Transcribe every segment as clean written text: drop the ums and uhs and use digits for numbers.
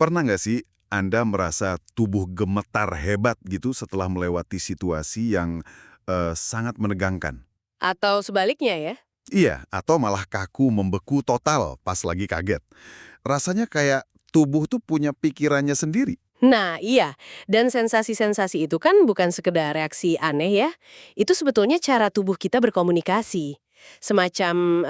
Pernah nggak sih Anda merasa tubuh gemetar hebat gitu setelah melewati situasi yang sangat menegangkan? Atau sebaliknya ya? Iya, atau malah kaku membeku total pas lagi kaget. Rasanya kayak tubuh tuh punya pikirannya sendiri. Nah, iya. Dan sensasi-sensasi itu kan bukan sekedar reaksi aneh ya. Itu sebetulnya cara tubuh kita berkomunikasi. Semacam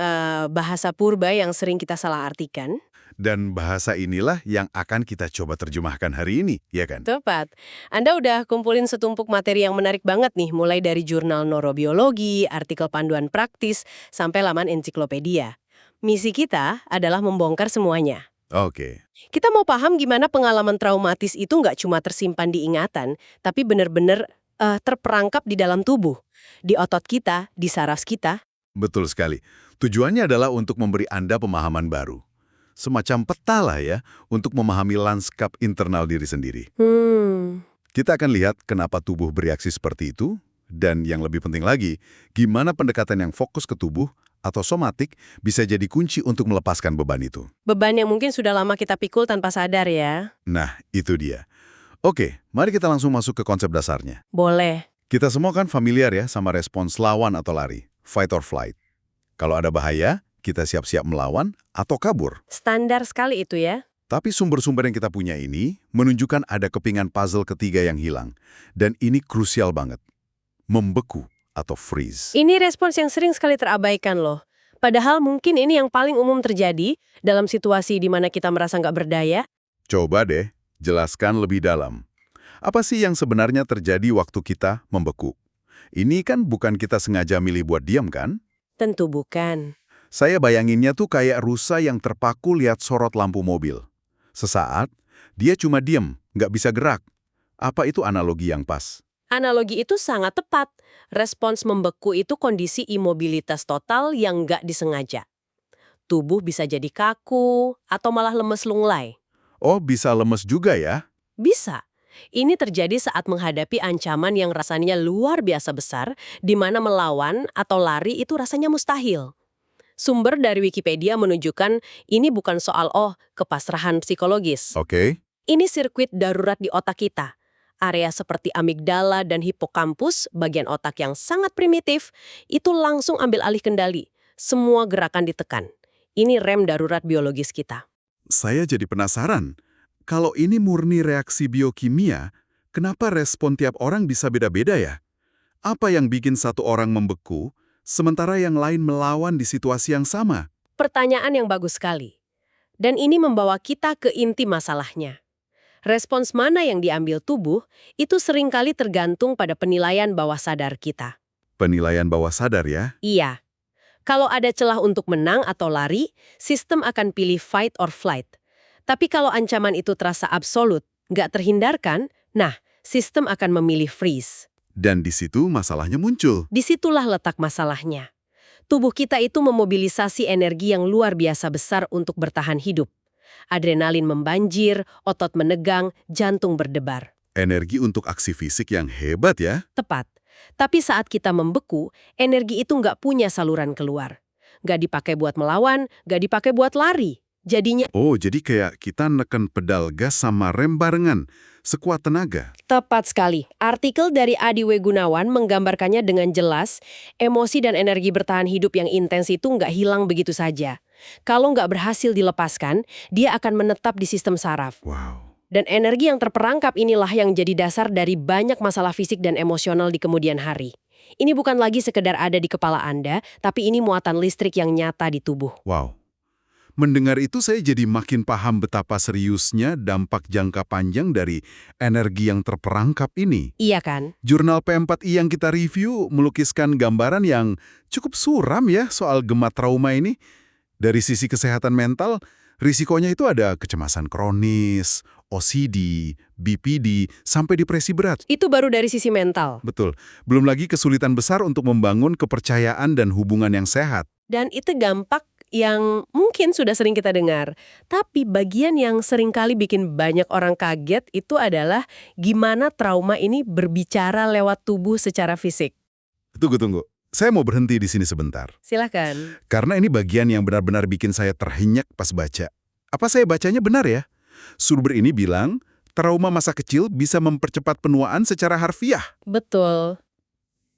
bahasa purba yang sering kita salah artikan. Dan bahasa inilah yang akan kita coba terjemahkan hari ini, ya kan? Tepat. Anda udah kumpulin setumpuk materi yang menarik banget nih, mulai dari jurnal neurobiologi, artikel panduan praktis, sampai laman ensiklopedia. Misi kita adalah membongkar semuanya. Oke. Kita mau paham gimana pengalaman traumatis itu nggak cuma tersimpan di ingatan, tapi benar-benar terperangkap di dalam tubuh, di otot kita, di saraf kita. Betul sekali. Tujuannya adalah untuk memberi Anda pemahaman baru. Semacam peta lah ya, untuk memahami lanskap internal diri sendiri. Kita akan lihat kenapa tubuh bereaksi seperti itu, dan yang lebih penting lagi, gimana pendekatan yang fokus ke tubuh atau somatik bisa jadi kunci untuk melepaskan beban itu. Beban yang mungkin sudah lama kita pikul tanpa sadar ya. Nah, itu dia. Oke, mari kita langsung masuk ke konsep dasarnya. Boleh. Kita semua kan familiar ya sama respons lawan atau lari, fight or flight. Kalau ada bahaya, kita siap-siap melawan atau kabur. Standar sekali itu ya. Tapi sumber-sumber yang kita punya ini menunjukkan ada kepingan puzzle ketiga yang hilang. Dan ini krusial banget. Membeku atau freeze. Ini respons yang sering sekali terabaikan loh. Padahal mungkin ini yang paling umum terjadi dalam situasi di mana kita merasa nggak berdaya. Coba deh, jelaskan lebih dalam. Apa sih yang sebenarnya terjadi waktu kita membeku? Ini kan bukan kita sengaja milih buat diam kan? Tentu bukan. Saya bayanginnya tuh kayak rusa yang terpaku lihat sorot lampu mobil. Sesaat, dia cuma diem, nggak bisa gerak. Apa itu analogi yang pas? Analogi itu sangat tepat. Respons membeku itu kondisi imobilitas total yang nggak disengaja. Tubuh bisa jadi kaku atau malah lemes lunglai. Oh, bisa lemes juga ya? Bisa. Ini terjadi saat menghadapi ancaman yang rasanya luar biasa besar, di mana melawan atau lari itu rasanya mustahil. Sumber dari Wikipedia menunjukkan ini bukan soal kepasrahan psikologis. Oke. Ini sirkuit darurat di otak kita. Area seperti amigdala dan hipokampus, bagian otak yang sangat primitif, itu langsung ambil alih kendali. Semua gerakan ditekan. Ini rem darurat biologis kita. Saya jadi penasaran. Kalau ini murni reaksi biokimia, kenapa respon tiap orang bisa beda-beda ya? Apa yang bikin satu orang membeku, sementara yang lain melawan di situasi yang sama? Pertanyaan yang bagus sekali. Dan ini membawa kita ke inti masalahnya. Respons mana yang diambil tubuh, itu seringkali tergantung pada penilaian bawah sadar kita. Penilaian bawah sadar ya? Iya. Kalau ada celah untuk menang atau lari, sistem akan pilih fight or flight. Tapi kalau ancaman itu terasa absolut, nggak terhindarkan, nah, sistem akan memilih freeze. Dan di situ masalahnya muncul. Disitulah letak masalahnya. Tubuh kita itu memobilisasi energi yang luar biasa besar untuk bertahan hidup. Adrenalin membanjir, otot menegang, jantung berdebar. Energi untuk aksi fisik yang hebat ya? Tepat. Tapi saat kita membeku, energi itu nggak punya saluran keluar. Nggak dipakai buat melawan, nggak dipakai buat lari. Jadinya... Oh, jadi kayak kita neken pedal gas sama rem barengan, sekuat tenaga. Tepat sekali. Artikel dari Adi W. Gunawan menggambarkannya dengan jelas, emosi dan energi bertahan hidup yang intens itu nggak hilang begitu saja. Kalau nggak berhasil dilepaskan, dia akan menetap di sistem saraf. Wow. Dan energi yang terperangkap inilah yang jadi dasar dari banyak masalah fisik dan emosional di kemudian hari. Ini bukan lagi sekedar ada di kepala Anda, tapi ini muatan listrik yang nyata di tubuh. Wow. Mendengar itu saya jadi makin paham betapa seriusnya dampak jangka panjang dari energi yang terperangkap ini. Iya kan? Jurnal P4I yang kita review melukiskan gambaran yang cukup suram ya soal gema trauma ini. Dari sisi kesehatan mental, risikonya itu ada kecemasan kronis, OCD, BPD, sampai depresi berat. Itu baru dari sisi mental. Betul. Belum lagi kesulitan besar untuk membangun kepercayaan dan hubungan yang sehat. Dan itu dampak yang mungkin sudah sering kita dengar. Tapi bagian yang seringkali bikin banyak orang kaget itu adalah gimana trauma ini berbicara lewat tubuh secara fisik. Tunggu. Saya mau berhenti di sini sebentar. Silakan. Karena ini bagian yang benar-benar bikin saya terhenyak pas baca. Apa saya bacanya benar ya? Sumber ini bilang, trauma masa kecil bisa mempercepat penuaan secara harfiah. Betul.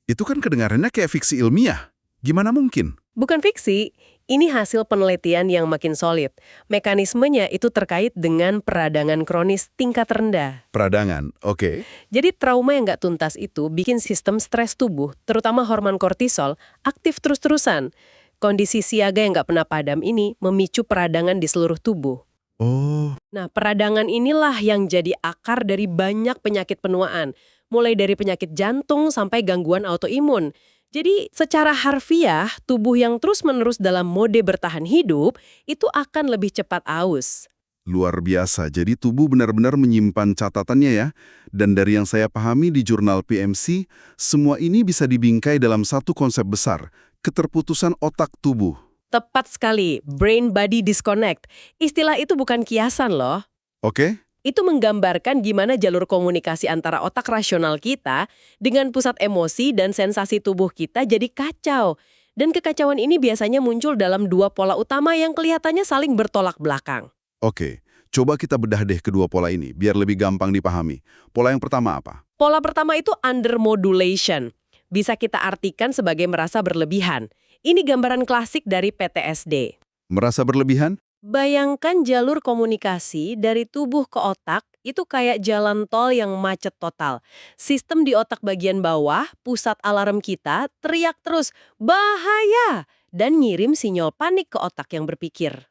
Itu kan kedengarannya kayak fiksi ilmiah. Gimana mungkin? Bukan fiksi, ini hasil penelitian yang makin solid. Mekanismenya itu terkait dengan peradangan kronis tingkat rendah. Peradangan, oke. Jadi trauma yang nggak tuntas itu bikin sistem stres tubuh, terutama hormon kortisol, aktif terus-terusan. Kondisi siaga yang nggak pernah padam ini memicu peradangan di seluruh tubuh. Oh, Nah, peradangan inilah yang jadi akar dari banyak penyakit penuaan, mulai dari penyakit jantung sampai gangguan autoimun. Jadi, secara harfiah, tubuh yang terus-menerus dalam mode bertahan hidup itu akan lebih cepat aus. luar biasa. Jadi tubuh benar-benar menyimpan catatannya ya. Dan dari yang saya pahami di jurnal PMC, semua ini bisa dibingkai dalam satu konsep besar, keterputusan otak tubuh. Tepat sekali, brain-body disconnect. Istilah itu bukan kiasan loh. Oke? Itu menggambarkan gimana jalur komunikasi antara otak rasional kita dengan pusat emosi dan sensasi tubuh kita jadi kacau. Dan kekacauan ini biasanya muncul dalam dua pola utama yang kelihatannya saling bertolak belakang. Oke. Coba kita bedah deh kedua pola ini, biar lebih gampang dipahami. Pola yang pertama apa? Pola pertama itu undermodulation. Bisa kita artikan sebagai merasa berlebihan. Ini gambaran klasik dari PTSD. Merasa berlebihan? Bayangkan jalur komunikasi dari tubuh ke otak itu kayak jalan tol yang macet total. Sistem di otak bagian bawah, pusat alarm kita, teriak terus, bahaya! Dan ngirim sinyal panik ke otak yang berpikir.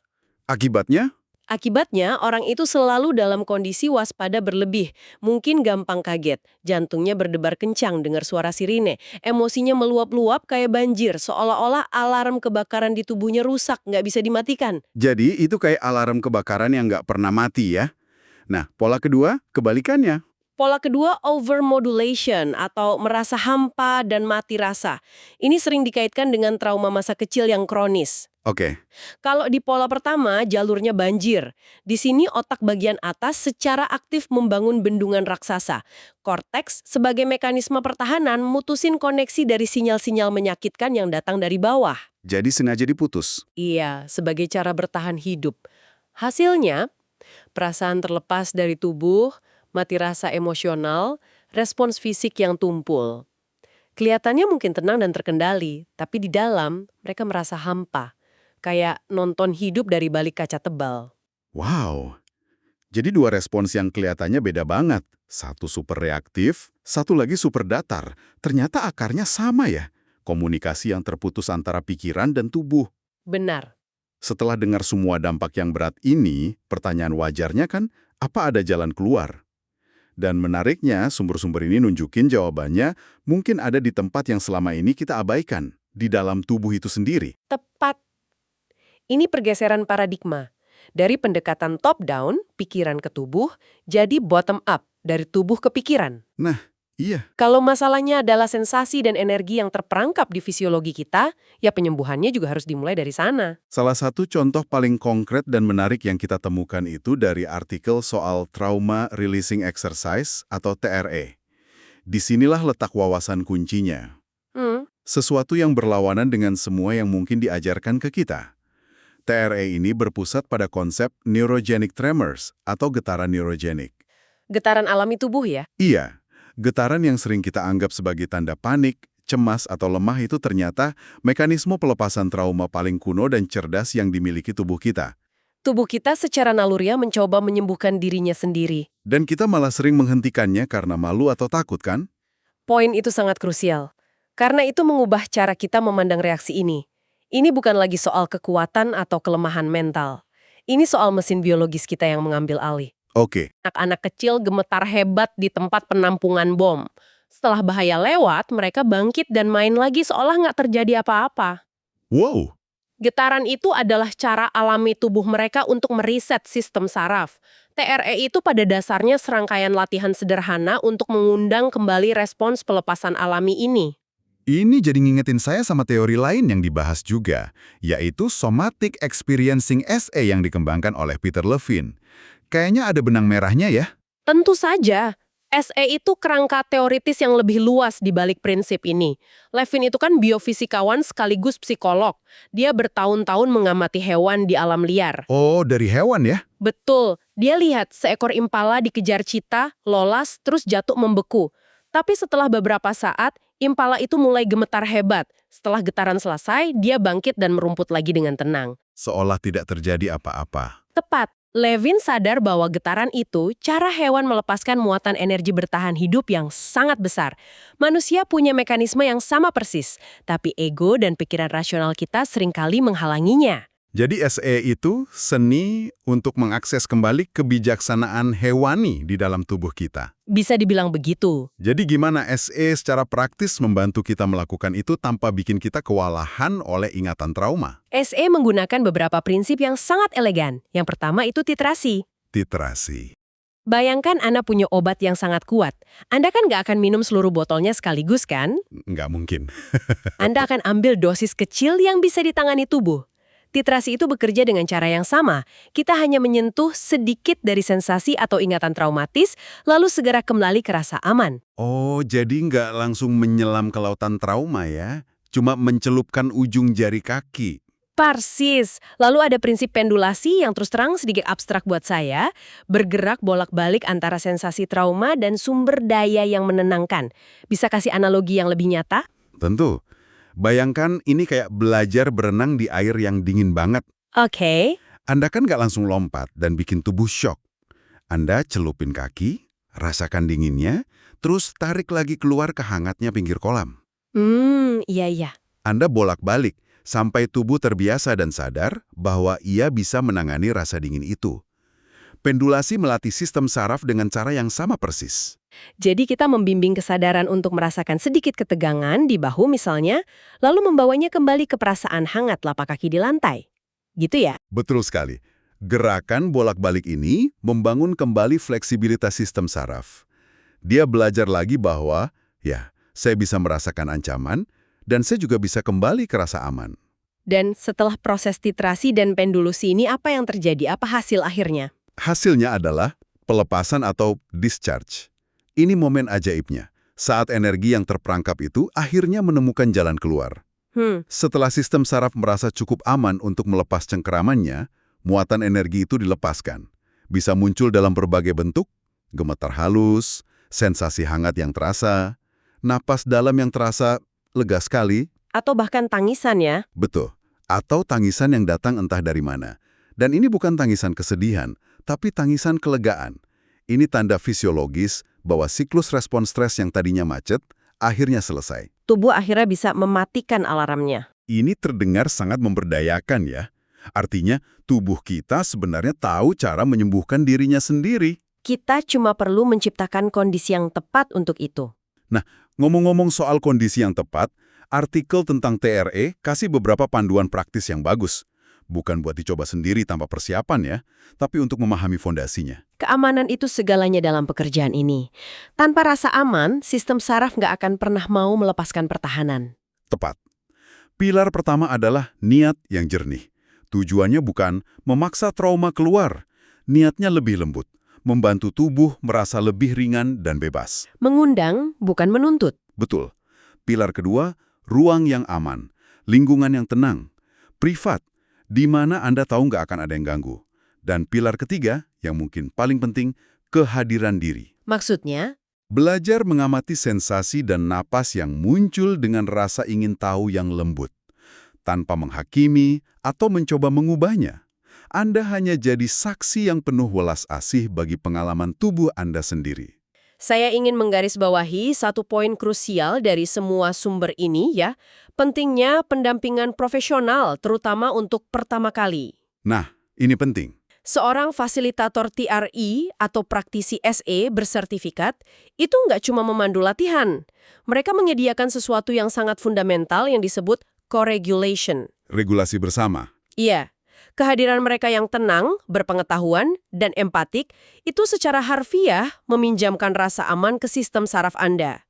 Akibatnya? Akibatnya, orang itu selalu dalam kondisi waspada berlebih. Mungkin gampang kaget, jantungnya berdebar kencang dengar suara sirine, emosinya meluap-luap kayak banjir, seolah-olah alarm kebakaran di tubuhnya rusak, nggak bisa dimatikan. Jadi itu kayak alarm kebakaran yang nggak pernah mati ya. Nah, pola kedua, kebalikannya. Pola kedua, overmodulation atau merasa hampa dan mati rasa. Ini sering dikaitkan dengan trauma masa kecil yang kronis. Oke, Kalau di pola pertama, jalurnya banjir. Di sini otak bagian atas secara aktif membangun bendungan raksasa. Korteks sebagai mekanisme pertahanan mutusin koneksi dari sinyal-sinyal menyakitkan yang datang dari bawah. jadi sengaja diputus. Iya, sebagai cara bertahan hidup. Hasilnya, perasaan terlepas dari tubuh, mati rasa emosional, respons fisik yang tumpul. Kelihatannya mungkin tenang dan terkendali, tapi di dalam mereka merasa hampa. Kayak nonton hidup dari balik kaca tebal. Wow, jadi dua respons yang kelihatannya beda banget. Satu super reaktif, satu lagi super datar. Ternyata akarnya sama ya. Komunikasi yang terputus antara pikiran dan tubuh. Benar. Setelah dengar semua dampak yang berat ini, pertanyaan wajarnya kan, apa ada jalan keluar? Dan menariknya, sumber-sumber ini nunjukin jawabannya mungkin ada di tempat yang selama ini kita abaikan, di dalam tubuh itu sendiri. Tepat. Ini pergeseran paradigma. Dari pendekatan top-down, pikiran ke tubuh, jadi bottom-up, dari tubuh ke pikiran. Nah, iya. Kalau masalahnya adalah sensasi dan energi yang terperangkap di fisiologi kita, ya penyembuhannya juga harus dimulai dari sana. Salah satu contoh paling konkret dan menarik yang kita temukan itu dari artikel soal Trauma Releasing Exercise atau TRE. Disinilah letak wawasan kuncinya. Sesuatu yang berlawanan dengan semua yang mungkin diajarkan ke kita. TRE ini berpusat pada konsep neurogenic tremors atau getaran neurogenik. Getaran alami tubuh ya? Iya, getaran yang sering kita anggap sebagai tanda panik, cemas, atau lemah itu ternyata mekanisme pelepasan trauma paling kuno dan cerdas yang dimiliki tubuh kita. Tubuh kita secara naluriah mencoba menyembuhkan dirinya sendiri. Dan kita malah sering menghentikannya karena malu atau takut, kan? Poin itu sangat krusial. Karena itu mengubah cara kita memandang reaksi ini. Ini bukan lagi soal kekuatan atau kelemahan mental. Ini soal mesin biologis kita yang mengambil alih. Oke, Anak-anak kecil gemetar hebat di tempat penampungan bom. Setelah bahaya lewat, mereka bangkit dan main lagi seolah nggak terjadi apa-apa. wow, Getaran itu adalah cara alami tubuh mereka untuk meriset sistem saraf. TRE itu pada dasarnya serangkaian latihan sederhana untuk mengundang kembali respons pelepasan alami ini. ini jadi ngingetin saya sama teori lain yang dibahas juga, yaitu Somatic Experiencing SA yang dikembangkan oleh Peter Levine. Kayaknya ada benang merahnya ya? Tentu saja, SE itu kerangka teoritis yang lebih luas di balik prinsip ini. Levine itu kan biofisikawan sekaligus psikolog. Dia bertahun-tahun mengamati hewan di alam liar. Oh, dari hewan ya? Betul, dia lihat seekor impala dikejar cheetah, lolos, terus jatuh membeku. Tapi setelah beberapa saat, impala itu mulai gemetar hebat. Setelah getaran selesai, dia bangkit dan merumput lagi dengan tenang. Seolah tidak terjadi apa-apa. Tepat, Levin sadar bahwa getaran itu cara hewan melepaskan muatan energi bertahan hidup yang sangat besar. Manusia punya mekanisme yang sama persis, tapi ego dan pikiran rasional kita seringkali menghalanginya. Jadi SE itu seni untuk mengakses kembali kebijaksanaan hewani di dalam tubuh kita. Bisa dibilang begitu. Jadi gimana SE secara praktis membantu kita melakukan itu tanpa bikin kita kewalahan oleh ingatan trauma? SE menggunakan beberapa prinsip yang sangat elegan. Yang pertama itu titrasi. Titrasi. Bayangkan Anda punya obat yang sangat kuat. Anda kan nggak akan minum seluruh botolnya sekaligus kan? Nggak mungkin. Anda akan ambil dosis kecil yang bisa ditangani tubuh. Titrasi itu bekerja dengan cara yang sama. Kita hanya menyentuh sedikit dari sensasi atau ingatan traumatis, lalu segera kembali ke rasa aman. Oh, jadi nggak langsung menyelam ke lautan trauma ya? Cuma mencelupkan ujung jari kaki. Persis. Lalu ada prinsip pendulasi yang terus terang sedikit abstrak buat saya, bergerak bolak-balik antara sensasi trauma dan sumber daya yang menenangkan. Bisa kasih analogi yang lebih nyata? Tentu. Bayangkan ini kayak belajar berenang di air yang dingin banget. Oke. Anda kan nggak langsung lompat dan bikin tubuh shock. Anda celupin kaki, rasakan dinginnya, terus tarik lagi keluar ke hangatnya pinggir kolam. Iya. Anda bolak-balik sampai tubuh terbiasa dan sadar bahwa ia bisa menangani rasa dingin itu. Pendulasi melatih sistem saraf dengan cara yang sama persis. Jadi kita membimbing kesadaran untuk merasakan sedikit ketegangan di bahu misalnya, lalu membawanya kembali ke perasaan hangat lapak kaki di lantai. Gitu ya? Betul sekali. Gerakan bolak-balik ini membangun kembali fleksibilitas sistem saraf. Dia belajar lagi bahwa, ya, saya bisa merasakan ancaman, dan saya juga bisa kembali ke rasa aman. Dan setelah proses titrasi dan pendulusi ini apa yang terjadi? Apa hasil akhirnya? Hasilnya adalah pelepasan atau discharge. Ini momen ajaibnya. Saat energi yang terperangkap itu akhirnya menemukan jalan keluar. Setelah sistem saraf merasa cukup aman untuk melepas cengkeramannya, muatan energi itu dilepaskan. Bisa muncul dalam berbagai bentuk, gemetar halus, sensasi hangat yang terasa, napas dalam yang terasa lega sekali. Atau bahkan tangisan ya? Betul. Atau tangisan yang datang entah dari mana. Dan ini bukan tangisan kesedihan, tapi tangisan kelegaan. Ini tanda fisiologis bahwa siklus respon stres yang tadinya macet, akhirnya selesai. Tubuh akhirnya bisa mematikan alarmnya. Ini terdengar sangat memberdayakan ya. Artinya, tubuh kita sebenarnya tahu cara menyembuhkan dirinya sendiri. Kita cuma perlu menciptakan kondisi yang tepat untuk itu. Nah, ngomong-ngomong soal kondisi yang tepat, artikel tentang TRE kasih beberapa panduan praktis yang bagus. Bukan buat dicoba sendiri tanpa persiapan ya, tapi untuk memahami fondasinya. Keamanan itu segalanya dalam pekerjaan ini. Tanpa rasa aman, sistem saraf nggak akan pernah mau melepaskan pertahanan. Tepat. Pilar pertama adalah niat yang jernih. Tujuannya bukan memaksa trauma keluar. Niatnya lebih lembut, membantu tubuh merasa lebih ringan dan bebas. Mengundang, bukan menuntut. Betul. Pilar kedua, ruang yang aman, lingkungan yang tenang, privat, di mana Anda tahu nggak akan ada yang ganggu. Dan pilar ketiga, yang mungkin paling penting, kehadiran diri. Maksudnya? Belajar mengamati sensasi dan napas yang muncul dengan rasa ingin tahu yang lembut. Tanpa menghakimi atau mencoba mengubahnya. Anda hanya jadi saksi yang penuh welas asih bagi pengalaman tubuh Anda sendiri. Saya ingin menggarisbawahi satu poin krusial dari semua sumber ini ya, pentingnya pendampingan profesional terutama untuk pertama kali. Nah, ini penting. Seorang fasilitator TRI atau praktisi SE bersertifikat itu nggak cuma memandu latihan. Mereka menyediakan sesuatu yang sangat fundamental yang disebut co-regulation. Regulasi bersama. Iya. Kehadiran mereka yang tenang, berpengetahuan, dan empatik itu secara harfiah meminjamkan rasa aman ke sistem saraf Anda.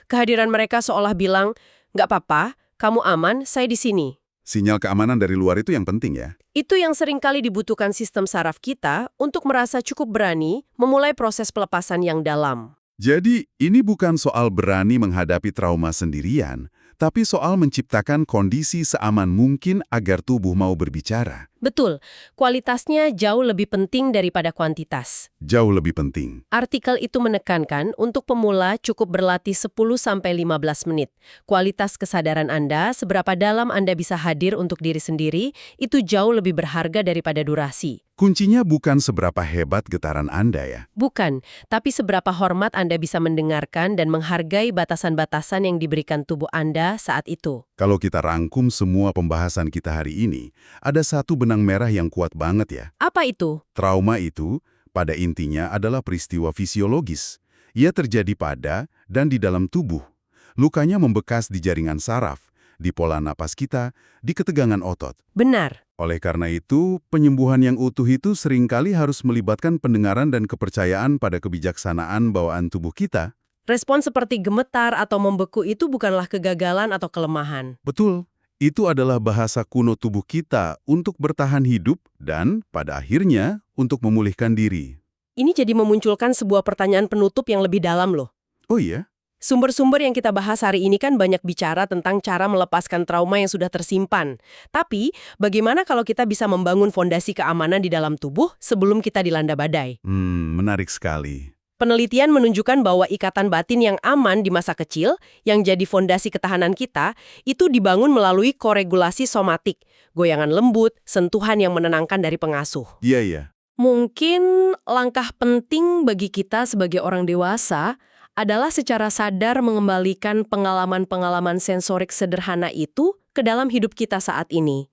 Kehadiran mereka seolah bilang, nggak apa-apa, kamu aman, saya di sini. Sinyal keamanan dari luar itu yang penting ya. Itu yang seringkali dibutuhkan sistem saraf kita untuk merasa cukup berani memulai proses pelepasan yang dalam. Jadi, ini bukan soal berani menghadapi trauma sendirian, tapi soal menciptakan kondisi seaman mungkin agar tubuh mau berbicara. Betul, kualitasnya jauh lebih penting daripada kuantitas. Jauh lebih penting. Artikel itu menekankan untuk pemula cukup berlatih 10-15 menit. Kualitas kesadaran Anda, seberapa dalam Anda bisa hadir untuk diri sendiri, itu jauh lebih berharga daripada durasi. Kuncinya bukan seberapa hebat getaran Anda ya. Bukan, tapi seberapa hormat Anda bisa mendengarkan dan menghargai batasan-batasan yang diberikan tubuh Anda saat itu. Kalau kita rangkum semua pembahasan kita hari ini, ada satu benang merah yang kuat banget ya. Apa itu? Trauma itu, pada intinya adalah peristiwa fisiologis. Ia terjadi pada dan di dalam tubuh. Lukanya membekas di jaringan saraf, di pola napas kita, di ketegangan otot. Benar. Oleh karena itu, penyembuhan yang utuh itu seringkali harus melibatkan pendengaran dan kepercayaan pada kebijaksanaan bawaan tubuh kita. Respon seperti gemetar atau membeku itu bukanlah kegagalan atau kelemahan. Betul, itu adalah bahasa kuno tubuh kita untuk bertahan hidup dan, pada akhirnya, untuk memulihkan diri. Ini jadi memunculkan sebuah pertanyaan penutup yang lebih dalam loh. Oh iya? Sumber-sumber yang kita bahas hari ini kan banyak bicara tentang cara melepaskan trauma yang sudah tersimpan. Tapi, bagaimana kalau kita bisa membangun fondasi keamanan di dalam tubuh sebelum kita dilanda badai? Menarik sekali. Penelitian menunjukkan bahwa ikatan batin yang aman di masa kecil, yang jadi fondasi ketahanan kita, itu dibangun melalui koregulasi somatik, goyangan lembut, sentuhan yang menenangkan dari pengasuh. Iya, iya. Mungkin langkah penting bagi kita sebagai orang dewasa adalah secara sadar mengembalikan pengalaman-pengalaman sensorik sederhana itu ke dalam hidup kita saat ini.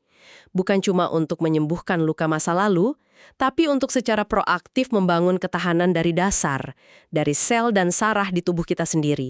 Bukan cuma untuk menyembuhkan luka masa lalu, tapi untuk secara proaktif membangun ketahanan dari dasar, dari sel dan saraf di tubuh kita sendiri.